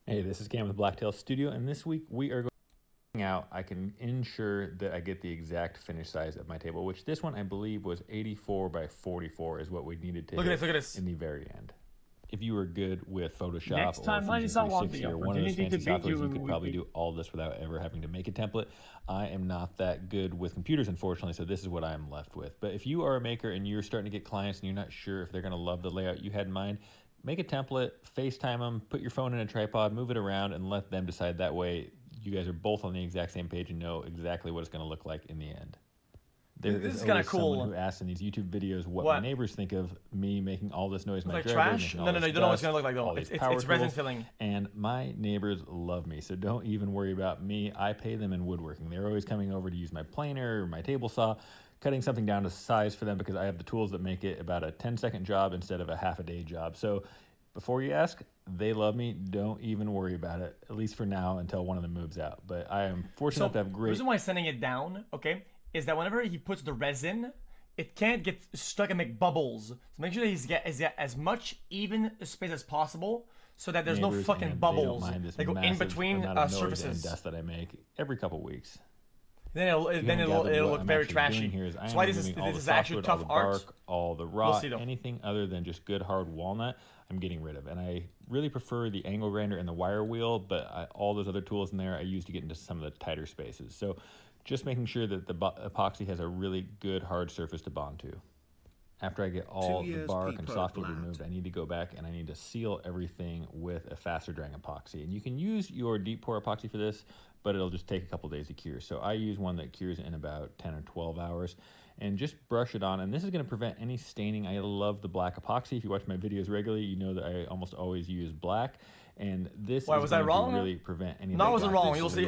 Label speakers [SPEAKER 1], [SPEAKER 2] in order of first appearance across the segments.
[SPEAKER 1] Hey, this is Cam with Blacktail Studio, and this week we are going out. I can ensure that I get the exact finish size of my table, which this one I believe was 84 by 44 is what we needed to
[SPEAKER 2] look at this
[SPEAKER 1] in the very end. If you were good with Photoshop
[SPEAKER 3] Next time,
[SPEAKER 1] or Fusion 360 or one of those fancy softwares, you could probably do all this without ever having to make a template. I am not that good with computers, unfortunately, so this is what I'm left with. But if you are a maker and you're starting to get clients and you're not sure if they're going to love the layout you had in mind, make a template, FaceTime them, put your phone in a tripod, move it around, and let them decide. That way, you guys are both on the exact same page and know exactly what it's going to look like in the end.
[SPEAKER 2] This is kind of cool.
[SPEAKER 1] Someone who asks in these YouTube videos what my neighbors think of me making all this noise in my
[SPEAKER 2] like
[SPEAKER 1] driveway.
[SPEAKER 2] Trash? No, you don't know what it's going to look like, though. It's resin filling.
[SPEAKER 1] And my neighbors love me, so don't even worry about me. I pay them in woodworking. They're always coming over to use my planer or my table saw, cutting something down to size for them because I have the tools that make it about a 10-second job instead of a half-a-day job. So before you ask, they love me. Don't even worry about it, at least for now, until one of them moves out. But I am fortunate enough to have great...
[SPEAKER 2] The reason why I'm sending it down, okay, is that whenever he puts the resin, it can't get stuck and make bubbles. So make sure that he's got as much even space as possible so that there's no fucking bubbles that go in between surfaces.
[SPEAKER 1] And dust that I make every couple weeks.
[SPEAKER 2] Then it'll look very trashy. That's why this is actually tough art.
[SPEAKER 1] All the rot, anything other than just good hard walnut, I'm getting rid of. And I really prefer the angle grinder and the wire wheel, but all those other tools in there I use to get into some of the tighter spaces. So just making sure that the epoxy has a really good hard surface to bond to. After I get all the bark and softwood removed, I need to go back and I need to seal everything with a faster drying epoxy. And you can use your deep pour epoxy for this, but it'll just take a couple days to cure. So I use one that cures in about 10 or 12 hours. And just brush it on, and this is going to prevent any staining. I love the black epoxy. If you watch my videos regularly, you know that I almost always use black. And this is going to really prevent any.
[SPEAKER 2] No, I wasn't wrong. You'll see.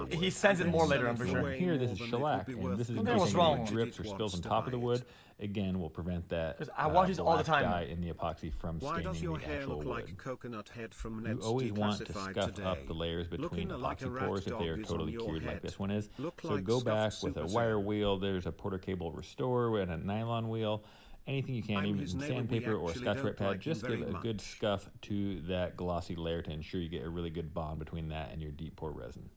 [SPEAKER 2] He sends it more later, I'm pretty sure.
[SPEAKER 1] Here, this is shellac, and this is in case anything drips or spills on top of the wood. Again, will prevent that.
[SPEAKER 2] Because I watch these all the time.
[SPEAKER 1] Dye in the epoxy from staining the actual wood. You always want to scuff up the layers between epoxy pores if they are totally cured like this one is. So go back with a wire wheel. There's a porter cable restorer and a nylon wheel. Anything you can, even sandpaper or Scotch-Brite pad, just give a good scuff to that glossy layer to ensure you get a really good bond between that and your deep pour resin.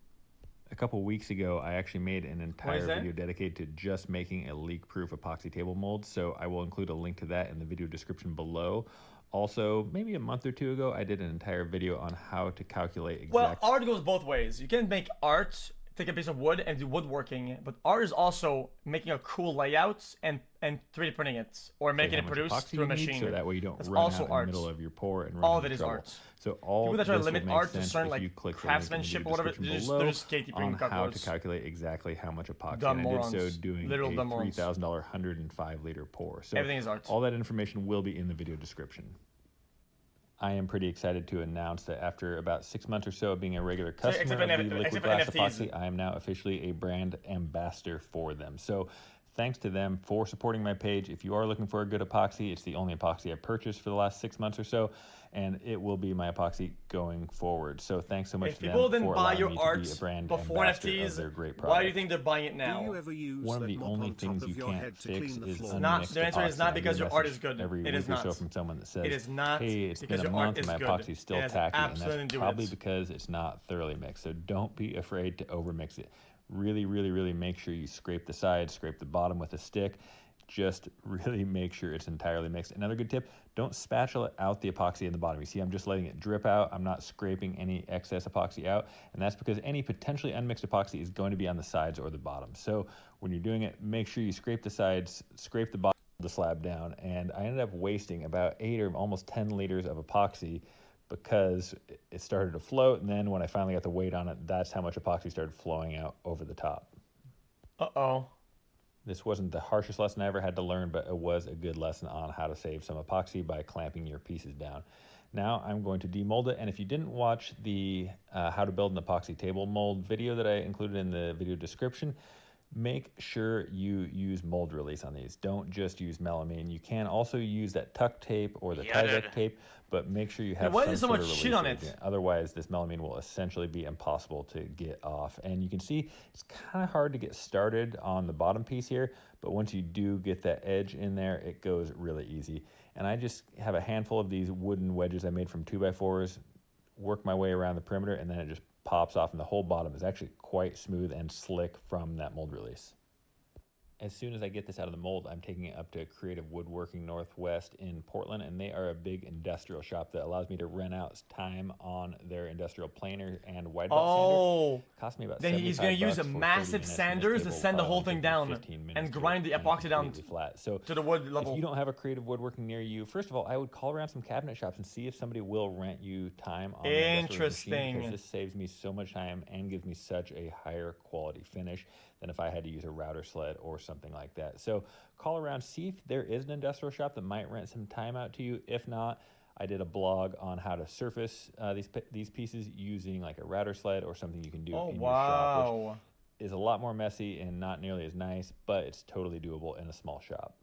[SPEAKER 1] A couple weeks ago, I actually made an entire video dedicated to just making a leak-proof epoxy table mold, so I will include a link to that in the video description below. Also, maybe a month or two ago, I did an entire video on how to calculate exact...
[SPEAKER 2] Well, art goes both ways. You can make art, take a piece of wood and do woodworking, but art is also making a cool layout and 3D printing it or making it produce through a machine.
[SPEAKER 1] So that way you don't run out in the middle of your pour and run
[SPEAKER 2] all of it is art.
[SPEAKER 1] So all
[SPEAKER 2] people that try to limit art to certain like craftsmanship or whatever, they're just gatekeeping
[SPEAKER 1] on how to calculate exactly how much epoxy.
[SPEAKER 2] Dumb
[SPEAKER 1] and I did so doing a $3,000 105-liter pour. So
[SPEAKER 2] everything is art.
[SPEAKER 1] All that information will be in the video description. I am pretty excited to announce that after about 6 months or so of being a regular customer of the Liquid Glass Epoxy, I am now officially a brand ambassador for them. So thanks to them for supporting my page. If you are looking for a good epoxy, it's the only epoxy I've purchased for the last 6 months or so, and it will be my epoxy going forward. So thanks so much to them for allowing me to be a brand ambassador of their great product.
[SPEAKER 2] Why do you think they're buying it now?
[SPEAKER 1] One of the only things you can't fix is unmixed
[SPEAKER 2] The answer is not because your art is good.
[SPEAKER 1] It is not. From someone that says,
[SPEAKER 2] it is not.
[SPEAKER 1] Hey, it's been a month and my epoxy is still tacky, and that's probably because it's not thoroughly mixed. So don't be afraid to overmix it. Really, really, really make sure you scrape the sides, scrape the bottom with a stick. Just really make sure it's entirely mixed. Another good tip, don't spatula out the epoxy in the bottom. You see, I'm just letting it drip out. I'm not scraping any excess epoxy out. And that's because any potentially unmixed epoxy is going to be on the sides or the bottom. So when you're doing it, make sure you scrape the sides, scrape the bottom of the slab down. And I ended up wasting about 8 or almost 10 liters of epoxy because it started to float, and then when I finally got the weight on it, that's how much epoxy started flowing out over the top.
[SPEAKER 2] Uh-oh.
[SPEAKER 1] This wasn't the harshest lesson I ever had to learn, but it was a good lesson on how to save some epoxy by clamping your pieces down. Now I'm going to demold it, and if you didn't watch the how to build an epoxy table mold video that I included in the video description, make sure you use mold release on these. Don't just use melamine. You can also use that tuck tape or the Tyvek tape, but make sure you have some sort of release
[SPEAKER 2] shit on it.
[SPEAKER 1] Otherwise, this melamine will essentially be impossible to get off. And you can see it's kind of hard to get started on the bottom piece here, but once you do get that edge in there, it goes really easy. And I just have a handful of these wooden wedges I made from 2x4s, work my way around the perimeter, and then it just pops off, and the whole bottom is actually quite smooth and slick from that mold release. As soon as I get this out of the mold, I'm taking it up to Creative Woodworking Northwest in Portland, and they are a big industrial shop that allows me to rent out time on their industrial planer and wide belt sander. It cost me about
[SPEAKER 2] then he's going to use a massive sanders to sand the whole thing down and grind the epoxy down
[SPEAKER 1] flat. So
[SPEAKER 2] to the wood level.
[SPEAKER 1] If you don't have a Creative Woodworking near you, first of all, I would call around some cabinet shops and see if somebody will rent you time on the machine, because this saves me so much time and gives me such a higher quality finish than if I had to use a router sled or something like that. So call around, see if there is an industrial shop that might rent some time out to you. If not, I did a blog on how to surface these pieces using like a router sled or something you can do in your shop, which is a lot more messy and not nearly as nice, but it's totally doable in a small shop.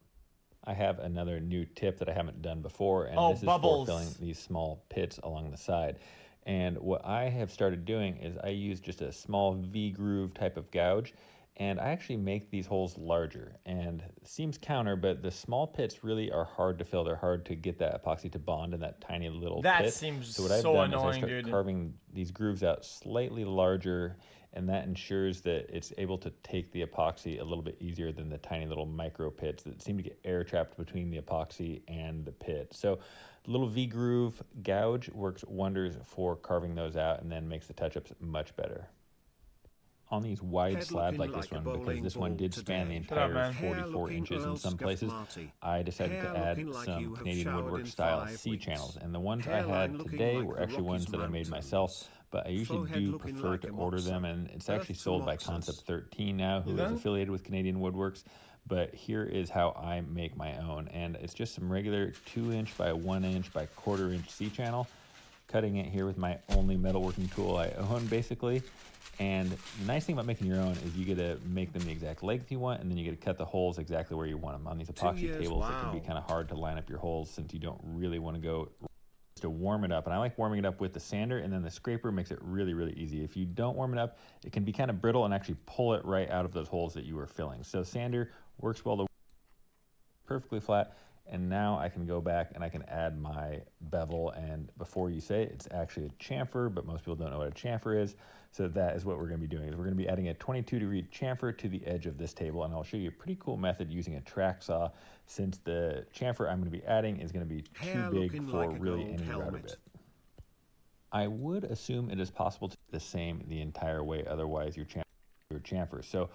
[SPEAKER 1] I have another new tip that I haven't done before, and this is for filling these small pits along the side. And what I have started doing is I use just a small V-groove type of gouge, and I actually make these holes larger. And it seems counter, but the small pits really are hard to fill. They're hard to get that epoxy to bond in that tiny little pit.
[SPEAKER 2] That seems
[SPEAKER 1] so what I've done is I start carving these grooves out slightly larger, and that ensures that it's able to take the epoxy a little bit easier than the tiny little micro pits that seem to get air trapped between the epoxy and the pit. So the little V-groove gouge works wonders for carving those out and then makes the touch-ups much better. On these wide slabs like this one, because this one did span the entire 44 inches in some places, I decided to add some Canadian Woodwork style C channels. And the ones I had today were actually ones that I made myself, but I usually do prefer to order them, and it's actually sold by Concept 13 now, who is affiliated with Canadian Woodworks. But here is how I make my own, and it's just some regular 2-inch by 1-inch by 1/4-inch C channel, cutting it here with my only metalworking tool I own, basically. And the nice thing about making your own is you get to make them the exact length you want, and then you get to cut the holes exactly where you want them. On these epoxy tables, it can be kind of hard to line up your holes since you don't really want to go to warm it up. And I like warming it up with the sander, and then the scraper makes it really, really easy. If you don't warm it up, it can be kind of brittle and actually pull it right out of those holes that you were filling. So sander works well to perfectly flat. And now I can go back and I can add my bevel, and before you say it, it's actually a chamfer, but most people don't know what a chamfer is. So that is what we're going to be doing. Is we're going to be adding a 22-degree chamfer to the edge of this table, and I'll show you a pretty cool method using a track saw, since the chamfer I'm going to be adding is going to be too big for really any router bit. I would assume it is possible to do the same the entire way, otherwise your chamfer. So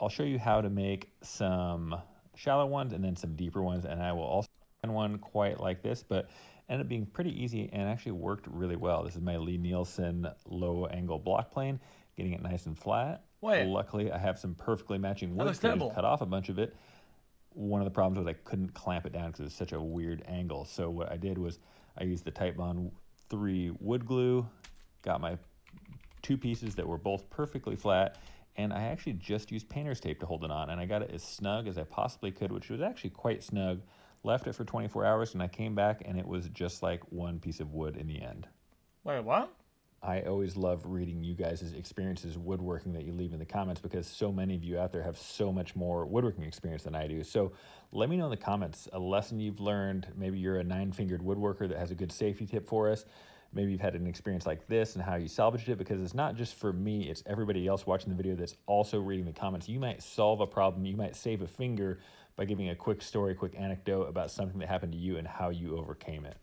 [SPEAKER 1] I'll show you how to make some shallow ones and then some deeper ones, and I will also do one quite like this, but ended up being pretty easy and actually worked really well. This is my Lee Nielsen low angle block plane, getting it nice and flat. Luckily I have some perfectly matching wood, so I just cut off a bunch of it. One of the problems was I couldn't clamp it down because it's such a weird angle. So what I did was I used the Titebond 3 wood glue, got my 2 pieces that were both perfectly flat, and I actually just used painter's tape to hold it on, and I got it as snug as I possibly could, which was actually quite snug. Left it for 24 hours, and I came back, and it was just like one piece of wood in the end.
[SPEAKER 2] Wait, what?
[SPEAKER 1] I always love reading you guys' experiences woodworking that you leave in the comments, because so many of you out there have so much more woodworking experience than I do. So let me know in the comments a lesson you've learned. Maybe you're a 9-fingered woodworker that has a good safety tip for us. Maybe you've had an experience like this and how you salvaged it, because it's not just for me, it's everybody else watching the video that's also reading the comments. You might solve a problem, you might save a finger by giving a quick story, quick anecdote about something that happened to you and how you overcame it.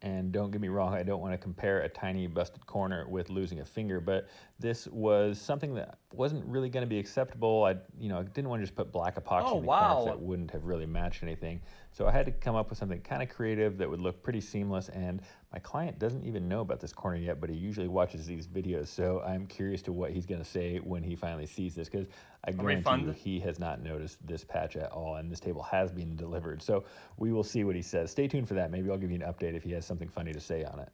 [SPEAKER 1] And don't get me wrong, I don't want to compare a tiny busted corner with losing a finger, but this was something that wasn't really going to be acceptable. I didn't want to just put black epoxy in the corners that wouldn't have really matched anything. So I had to come up with something kind of creative that would look pretty seamless, and my client doesn't even know about this corner yet, but he usually watches these videos, so I'm curious to what he's going to say when he finally sees this, because I guarantee you he has not noticed this patch at all, and this table has been delivered. So we will see what he says. Stay tuned for that. Maybe I'll give you an update if he has something funny to say on it.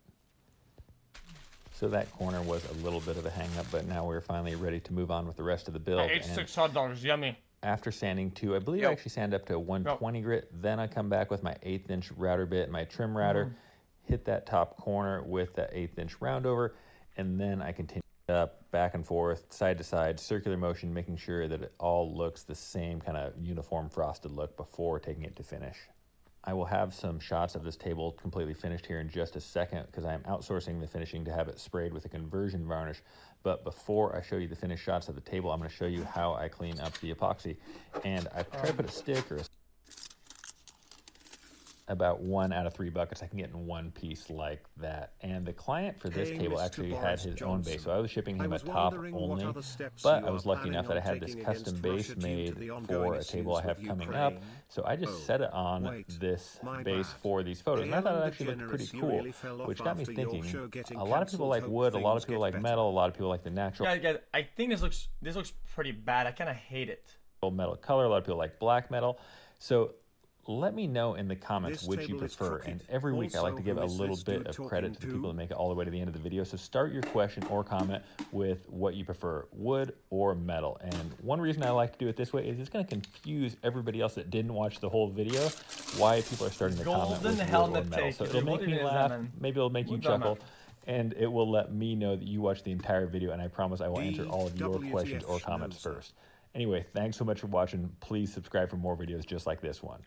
[SPEAKER 1] So that corner was a little bit of a hang-up, but now we're finally ready to move on with the rest of the build.
[SPEAKER 2] I ate 6 hot dogs, yummy.
[SPEAKER 1] After sanding to, I believe I actually sand up to 120 grit, then I come back with my 1/8-inch router bit, my trim router, hit that top corner with that 1/8-inch round over, and then I continue up, back and forth, side to side, circular motion, making sure that it all looks the same kind of uniform frosted look before taking it to finish. I will have some shots of this table completely finished here in just a second because I am outsourcing the finishing to have it sprayed with a conversion varnish. But before I show you the finished shots of the table, I'm going to show you how I clean up the epoxy. And I try to put a stick or about 1 out of 3 buckets I can get in one piece like that. And the client for this table actually had his own base, so I was shipping him a top only, but I was lucky enough that I had this custom base made for a table I have coming up, so I just set it on this base for these photos, and I thought it actually looked pretty cool, which got me thinking, a lot of people like wood, a lot of people like metal, a lot of people like the natural.
[SPEAKER 2] Yeah, I think this looks pretty bad. I kind of hate it.
[SPEAKER 1] Metal color, a lot of people like black metal, so let me know in the comments which you prefer, and every week I like to give a little bit of credit to the people that make it all the way to the end of the video, so start your question or comment with what you prefer, wood or metal. And one reason I like to do it this way is it's going to confuse everybody else that didn't watch the whole video why people are starting to comment with wood or metal. So it'll make me laugh, maybe it'll make you chuckle, and it will let me know that you watched the entire video, and I promise I will answer all of your questions or comments first. Anyway, thanks so much for watching. Please subscribe for more videos just like this one.